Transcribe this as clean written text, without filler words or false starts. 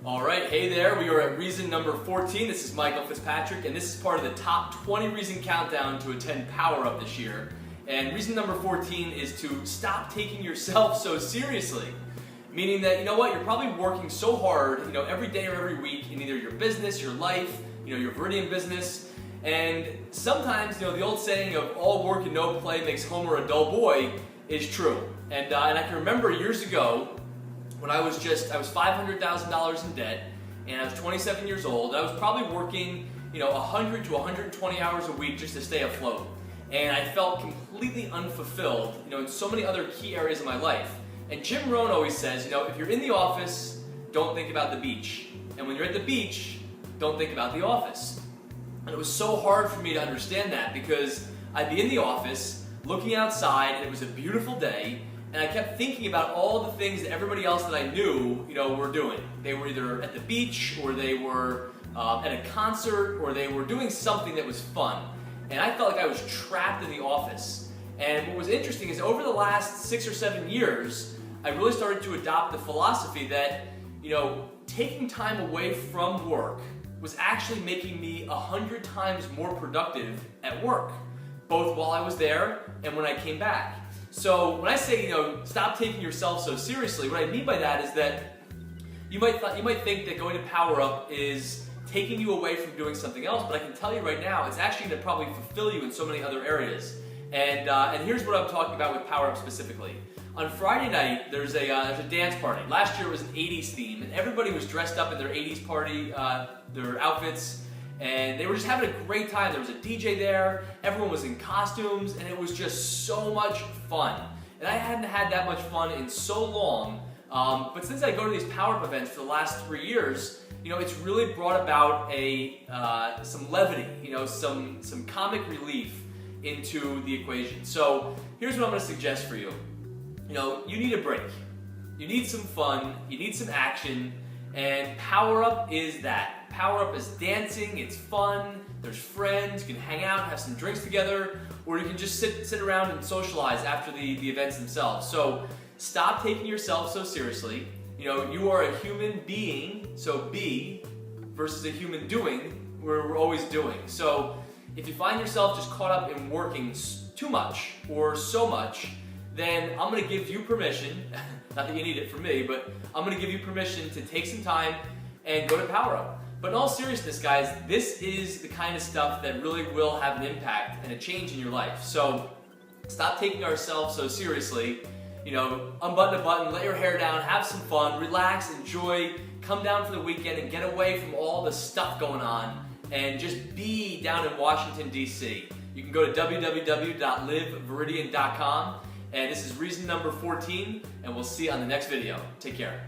All right, hey there, we are at reason number 14. This is Michael Fitzpatrick, and this is part of the top 20 reason countdown to attend PowerUp this year. And reason number 14 is to stop taking yourself so seriously. Meaning that, you know what, you're probably working so hard, every day or every week in either your business, your life, your Viridian business. And sometimes, the old saying of all work and no play makes Homer a dull boy is true. And I can remember years ago, when I was $500,000 in debt, and I was 27 years old, I was probably working, 100 to 120 hours a week just to stay afloat. And I felt completely unfulfilled, in so many other key areas of my life. And Jim Rohn always says, if you're in the office, don't think about the beach. And when you're at the beach, don't think about the office. And it was so hard for me to understand that because I'd be in the office, looking outside, and it was a beautiful day, and I kept thinking about all the things that everybody else that I knew, were doing. They were either at the beach, or they were at a concert, or they were doing something that was fun. And I felt like I was trapped in the office. And what was interesting is over the last 6 or 7 years, I really started to adopt the philosophy that, taking time away from work was actually making me 100 times more productive at work, both while I was there and when I came back. So when I say, stop taking yourself so seriously, what I mean by that is that you might think that going to PowerUp is taking you away from doing something else, but I can tell you right now, it's actually going to probably fulfill you in so many other areas. And here's what I'm talking about with PowerUp specifically. On Friday night, there's a dance party. Last year it was an 80s theme, and everybody was dressed up in their 80s party, their outfits, and they were just having a great time. There was a DJ there, everyone was in costumes, and it was just so much fun. And I hadn't had that much fun in so long, but since I go to these PowerUp events for the last 3 years, it's really brought about some levity, some comic relief into the equation. So here's what I'm going to suggest for you. You need a break. You need some fun, you need some action, and PowerUp is that. PowerUp is dancing, it's fun, there's friends, you can hang out, have some drinks together, or you can just sit around and socialize after the events themselves. So stop taking yourself so seriously. You are a human being, so be, versus a human doing, where we're always doing. So if you find yourself just caught up in working too much or so much, then I'm going to give you permission, not that you need it from me, but I'm going to give you permission to take some time and go to PowerUp. But in all seriousness, guys, this is the kind of stuff that really will have an impact and a change in your life. So stop taking ourselves so seriously. Unbutton a button, let your hair down, have some fun, relax, enjoy, come down for the weekend and get away from all the stuff going on and just be down in Washington, D.C. You can go to www.liveviridian.com, and this is reason number 14, and we'll see you on the next video. Take care.